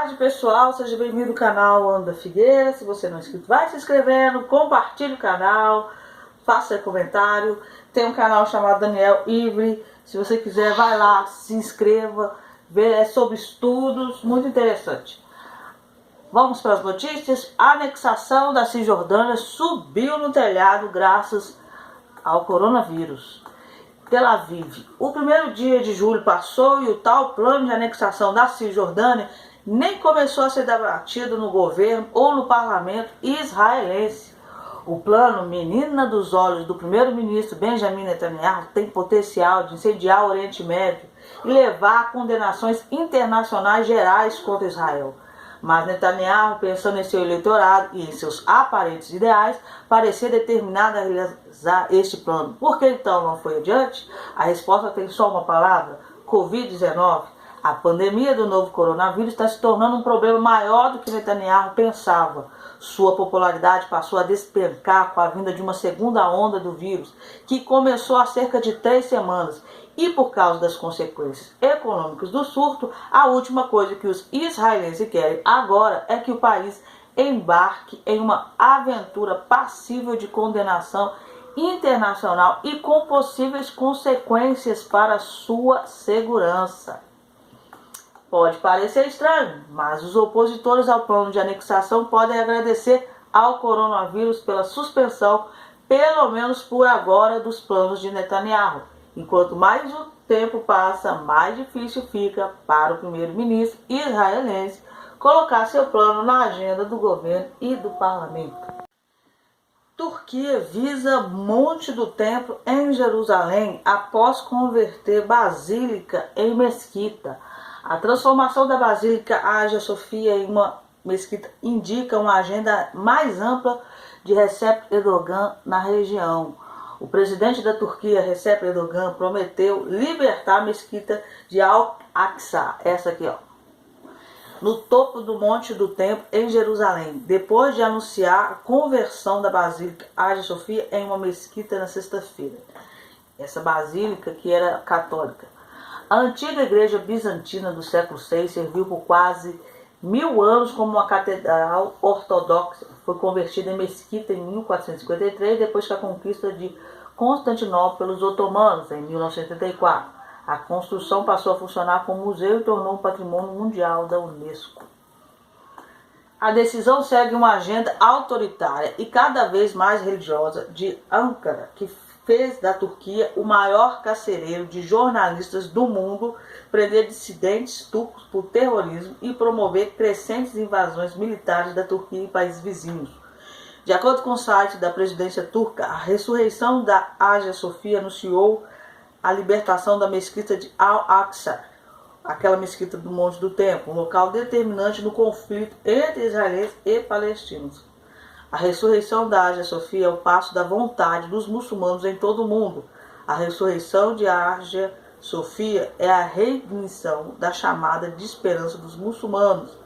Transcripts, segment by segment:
tarde, pessoal, seja bem-vindo ao canal Ana Figueira. Se você não é inscrito, vai se inscrevendo, compartilhe o canal, faça comentário. Tem um canal chamado Daniel Ivre, se você quiser vai lá, se inscreva, é sobre estudos, muito interessante. Vamos para as notícias. A anexação da Cisjordânia subiu no telhado graças ao coronavírus. Tel Aviv. O primeiro dia de julho passou e o tal plano de anexação da Cisjordânia nem começou a ser debatido no governo ou no parlamento israelense. O plano, menina dos olhos do primeiro-ministro Benjamin Netanyahu, tem potencial de incendiar o Oriente Médio e levar a condenações internacionais gerais contra Israel. Mas Netanyahu, pensando em seu eleitorado e em seus aparentes ideais, parecia determinado a realizar este plano. Por que então não foi adiante? A resposta tem só uma palavra: Covid-19. A pandemia do novo coronavírus está se tornando um problema maior do que Netanyahu pensava. Sua popularidade passou a despencar com a vinda de uma segunda onda do vírus, que começou há cerca de 3 semanas. E por causa das consequências econômicas do surto, a última coisa que os israelenses querem agora é que o país embarque em uma aventura passível de condenação internacional e com possíveis consequências para sua segurança. Pode parecer estranho, mas os opositores ao plano de anexação podem agradecer ao coronavírus pela suspensão, pelo menos por agora, dos planos de Netanyahu. Enquanto mais o tempo passa, mais difícil fica para o primeiro-ministro israelense colocar seu plano na agenda do governo e do parlamento. Turquia visa Monte do Templo em Jerusalém após converter basílica em mesquita. A transformação da Basílica Hagia Sophia em uma mesquita indica uma agenda mais ampla de Recep Erdogan na região. O presidente da Turquia, Recep Erdogan, prometeu libertar a mesquita de Al-Aqsa, essa aqui, ó, no topo do Monte do Templo, em Jerusalém, depois de anunciar a conversão da Basílica Hagia Sophia em uma mesquita na sexta-feira. Essa basílica, que era católica. A antiga igreja bizantina do século VI serviu por quase 1000 anos como uma catedral ortodoxa. Foi convertida em mesquita em 1453, depois que a conquista de Constantinopla pelos otomanos, em 1974. A construção passou a funcionar como museu e tornou um patrimônio mundial da Unesco. A decisão segue uma agenda autoritária e cada vez mais religiosa de Ankara, que fez da Turquia o maior carcereiro de jornalistas do mundo, prender dissidentes turcos por terrorismo e promover crescentes invasões militares da Turquia e países vizinhos. De acordo com o site da presidência turca, a ressurreição da Hagia Sophia anunciou a libertação da mesquita de Al-Aqsa, aquela mesquita do Monte do Templo, um local determinante no conflito entre israelenses e palestinos. A ressurreição da Hagia Sophia é o passo da vontade dos muçulmanos em todo o mundo. A ressurreição de Hagia Sophia é a reignição da chamada de esperança dos muçulmanos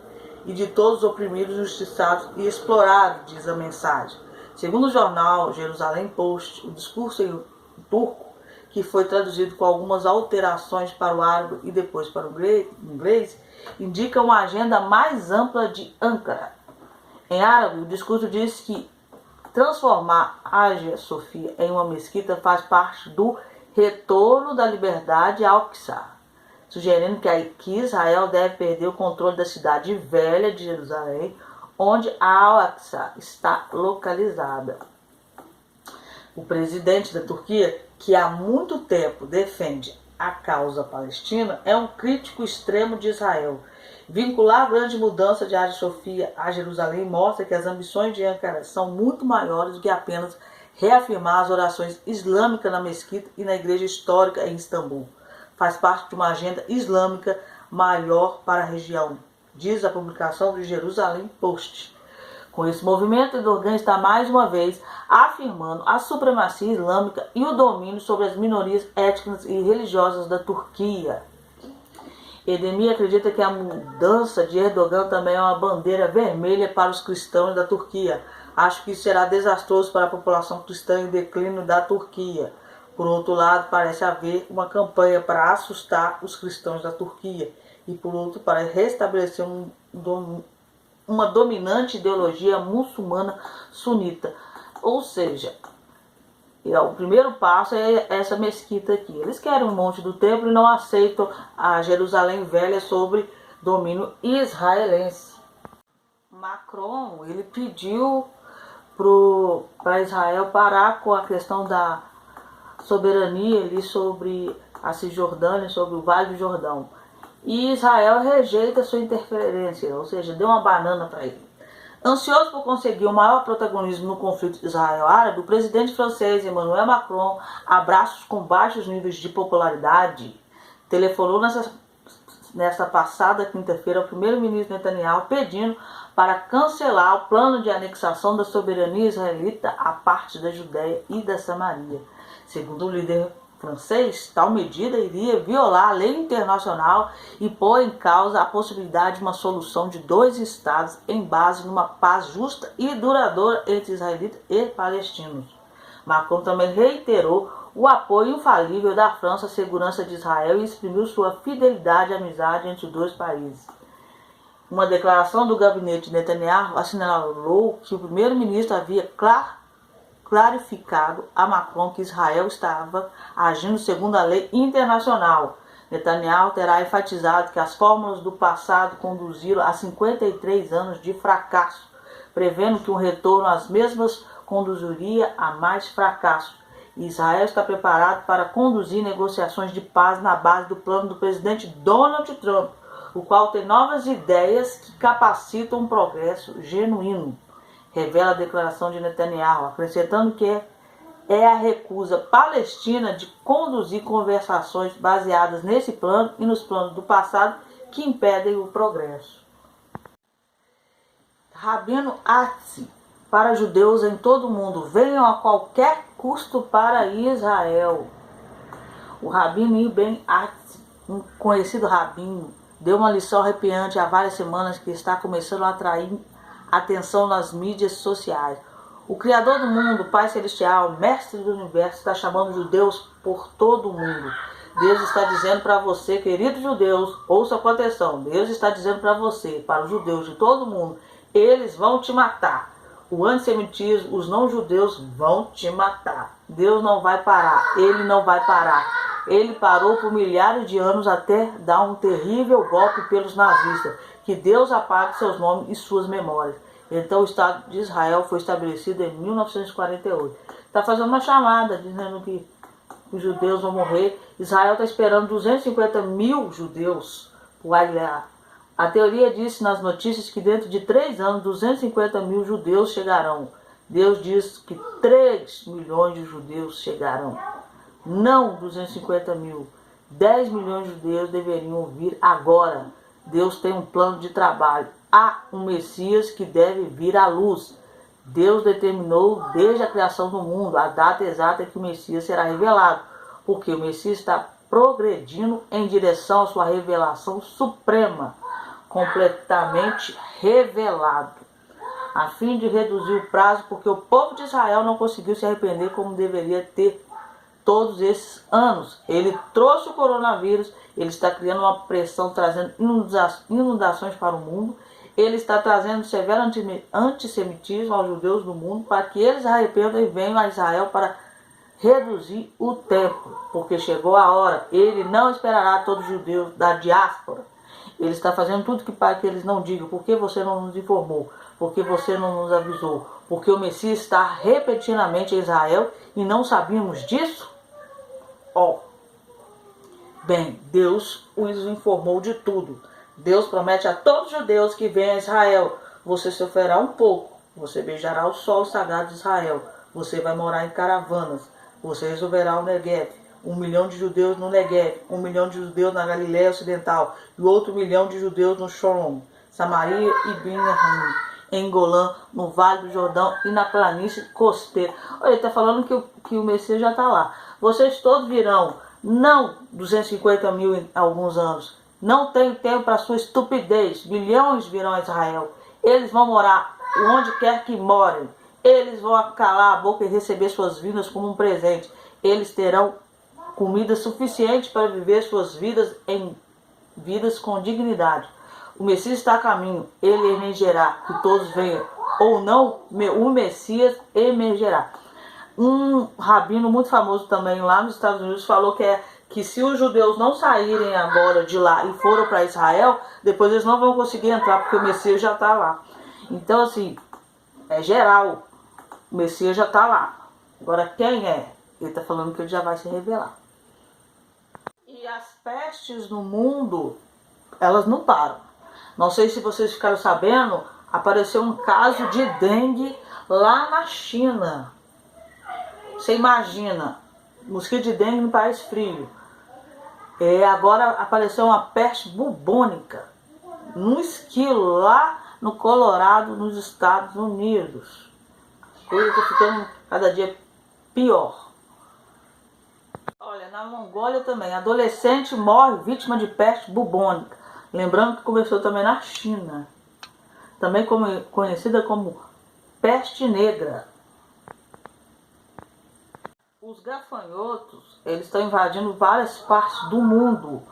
e de todos os oprimidos, injustiçados e explorados, diz a mensagem. Segundo o jornal Jerusalém Post, o discurso em turco, que foi traduzido com algumas alterações para o árabe e depois para o inglês, indica uma agenda mais ampla de Ankara. Em árabe, o discurso diz que transformar Hagia Sophia em uma mesquita faz parte do retorno da liberdade ao Al-Aqsa, sugerindo que Israel deve perder o controle da cidade velha de Jerusalém, onde a Al-Aqsa está localizada. O presidente da Turquia, que há muito tempo defende a causa palestina, é um crítico extremo de Israel. Vincular a grande mudança de Hagia Sophia a Jerusalém mostra que as ambições de Ankara são muito maiores do que apenas reafirmar as orações islâmicas na mesquita e na igreja histórica em Istambul. Faz parte de uma agenda islâmica maior para a região, diz a publicação do Jerusalém Post. Com esse movimento, Erdogan está mais uma vez afirmando a supremacia islâmica e o domínio sobre as minorias étnicas e religiosas da Turquia. Edemir acredita que a mudança de Erdogan também é uma bandeira vermelha para os cristãos da Turquia. Acho que isso será desastroso para a população cristã em declínio da Turquia. Por outro lado, parece haver uma campanha para assustar os cristãos da Turquia e por outro para restabelecer uma dominante ideologia muçulmana sunita. Ou seja, o primeiro passo é essa mesquita aqui. Eles querem um monte do templo e não aceitam a Jerusalém Velha sobre domínio israelense. Macron, ele pediu para Israel parar com a questão da soberania ali sobre a Cisjordânia, sobre o Vale do Jordão. E Israel rejeita sua interferência, ou seja, deu uma banana para ele. Ansioso por conseguir o maior protagonismo no conflito Israel-Árabe, o presidente francês Emmanuel Macron, abraços com baixos níveis de popularidade, telefonou nesta passada quinta-feira ao primeiro-ministro Netanyahu pedindo para cancelar o plano de anexação da soberania israelita à parte da Judéia e da Samaria. Segundo o líder francês, tal medida iria violar a lei internacional e pôr em causa a possibilidade de uma solução de 2 estados em base numa paz justa e duradoura entre israelitas e palestinos. Macron também reiterou o apoio infalível da França à segurança de Israel e exprimiu sua fidelidade e amizade entre os 2 países. Uma declaração do gabinete de Netanyahu assinalou que o primeiro-ministro havia clarificado a Macron que Israel estava agindo segundo a lei internacional. Netanyahu terá enfatizado que as fórmulas do passado conduziram a 53 anos de fracasso, prevendo que um retorno às mesmas conduziria a mais fracasso. Israel está preparado para conduzir negociações de paz na base do plano do presidente Donald Trump, o qual tem novas ideias que capacitam um progresso genuíno, revela a declaração de Netanyahu, acrescentando que é a recusa palestina de conduzir conversações baseadas nesse plano e nos planos do passado que impedem o progresso. Rabino Atzi, para judeus em todo o mundo, venham a qualquer custo para Israel. O Rabino Ibn Atzi, um conhecido rabino, deu uma lição arrepiante há várias semanas que está começando a atrair atenção nas mídias sociais. O Criador do mundo, Pai Celestial, Mestre do Universo, está chamando judeus por todo o mundo. Deus está dizendo para você, queridos judeus, ouça com atenção. Deus está dizendo para você, para os judeus de todo o mundo, eles vão te matar. O antissemitismo, os não-judeus vão te matar. Deus não vai parar, Ele não vai parar. Ele parou por milhares de anos até dar um terrível golpe pelos nazistas. Que Deus apague seus nomes e suas memórias. Então o Estado de Israel foi estabelecido em 1948. Está fazendo uma chamada, dizendo que os judeus vão morrer. Israel está esperando 250 mil judeus por aliar. A teoria disse nas notícias que dentro de 3 anos 250 mil judeus chegarão. Deus diz que 3 milhões de judeus chegarão. Não 250 mil. 10 milhões de judeus deveriam vir agora. Deus tem um plano de trabalho. Há um Messias que deve vir à luz. Deus determinou desde a criação do mundo a data exata em que o Messias será revelado, porque o Messias está progredindo em direção à sua revelação suprema, completamente revelado, a fim de reduzir o prazo, porque o povo de Israel não conseguiu se arrepender como deveria ter todos esses anos. Ele trouxe o coronavírus, ele está criando uma pressão, trazendo inundações para o mundo, ele está trazendo severo antissemitismo aos judeus do mundo, para que eles arrependam e venham a Israel para reduzir o tempo, porque chegou a hora. Ele não esperará todos os judeus da diáspora. Ele está fazendo tudo para que eles não digam: por que você não nos informou? Por que você não nos avisou? Porque o Messias está repentinamente em Israel e não sabíamos disso? Bem, Deus os informou de tudo. Deus promete a todos os judeus que vêm a Israel: você sofrerá um pouco, você beijará o sol sagrado de Israel, você vai morar em caravanas, você resolverá o Negev, 1 milhão de judeus no Negev, 1 milhão de judeus na Galileia Ocidental e outro 1 milhão de judeus no Shalom, Samaria e Binyamin, em Golã, no Vale do Jordão e na planície costeira. Olha, ele está falando que o Messias já está lá. Vocês todos virão, não 250 mil em alguns anos. Não tem tempo para sua estupidez. Milhões virão a Israel. Eles vão morar onde quer que morem. Eles vão calar a boca e receber suas vidas como um presente. Eles terão comida suficiente para viver suas vidas em vidas com dignidade. O Messias está a caminho, ele emergerá, que todos venham ou não, o Messias emergerá. Um rabino muito famoso também lá nos Estados Unidos falou que se os judeus não saírem agora de lá e foram para Israel, depois eles não vão conseguir entrar, porque o Messias já está lá. Então, assim, é geral, o Messias já está lá. Agora, quem é? Ele está falando que ele já vai se revelar. E as pestes no mundo, elas não param. Não sei se vocês ficaram sabendo, apareceu um caso de dengue lá na China. Você imagina, mosquito de dengue no país frio. Agora apareceu uma peste bubônica num esquilo lá no Colorado, nos Estados Unidos. Coisa está ficando cada dia pior. Olha, na Mongólia também, adolescente morre vítima de peste bubônica. Lembrando que começou também na China. Também conhecida como peste negra. Os gafanhotos, eles estão invadindo várias partes do mundo.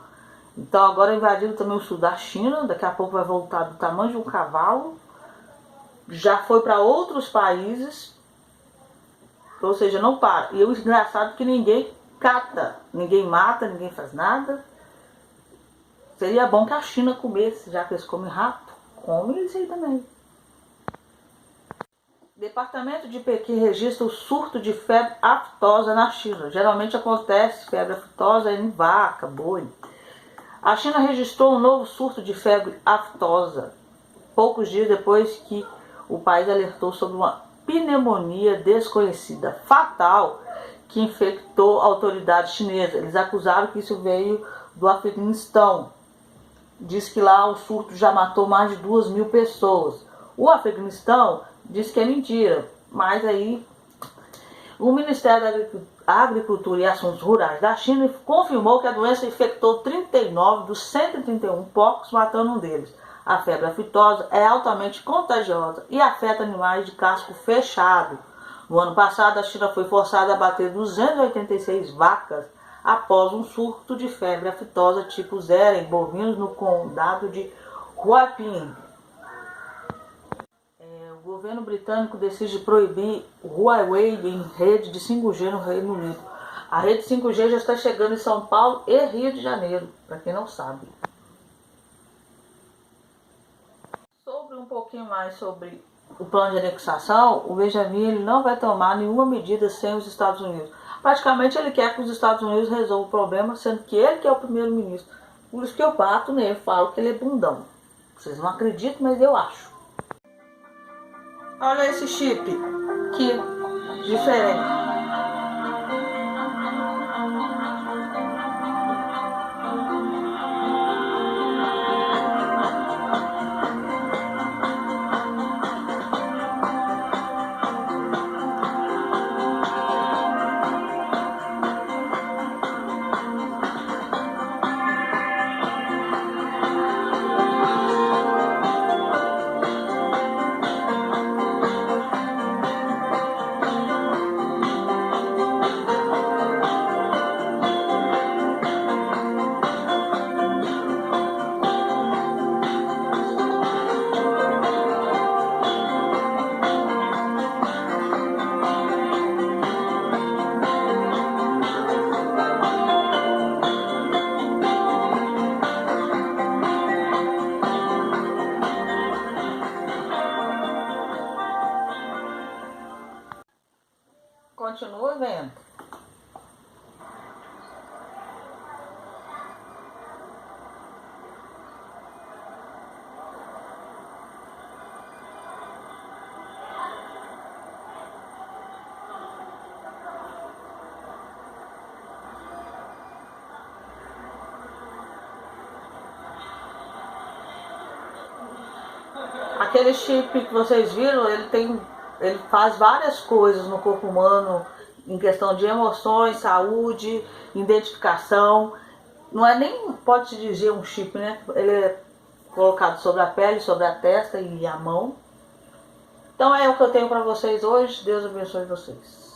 Então agora invadiram também o sul da China, daqui a pouco vai voltar do tamanho de um cavalo. Já foi para outros países, ou seja, não para. E o engraçado é que ninguém cata, ninguém mata, ninguém faz nada. Seria bom que a China comesse, já que eles comem rato, come isso aí também. Departamento de Pequim registra o surto de febre aftosa na China. Geralmente acontece febre aftosa em vaca, boi. A China registrou um novo surto de febre aftosa, poucos dias depois que o país alertou sobre uma pneumonia desconhecida, fatal, que infectou a autoridade chinesa. Eles acusaram que isso veio do Afeganistão. Diz que lá o surto já matou mais de 2.000 pessoas. O Afeganistão diz que é mentira, mas aí o Ministério da Agricultura e Assuntos Rurais da China confirmou que a doença infectou 39 dos 131 porcos, matando um deles. A febre aftosa é altamente contagiosa e afeta animais de casco fechado. No ano passado, a China foi forçada a abater 286 vacas após um surto de febre aftosa tipo 0 em bovinos no condado de Huaiping. O governo britânico decide proibir o Huawei em rede de 5G no Reino Unido. A rede 5G já está chegando em São Paulo e Rio de Janeiro, para quem não sabe. Sobre um pouquinho mais sobre o plano de anexação, o Benjamin ele não vai tomar nenhuma medida sem os Estados Unidos. Praticamente ele quer que os Estados Unidos resolvam o problema, sendo que ele que é o primeiro-ministro. Por isso que eu bato nele, falo que ele é bundão. Vocês não acreditam, mas eu acho. Olha esse chip, que diferente. Continua vendo. Aquele chip que vocês viram, ele faz várias coisas no corpo humano, em questão de emoções, saúde, identificação. Não é nem, pode-se dizer, um chip, né? Ele é colocado sobre a pele, sobre a testa e a mão. Então é o que eu tenho para vocês hoje. Deus abençoe vocês.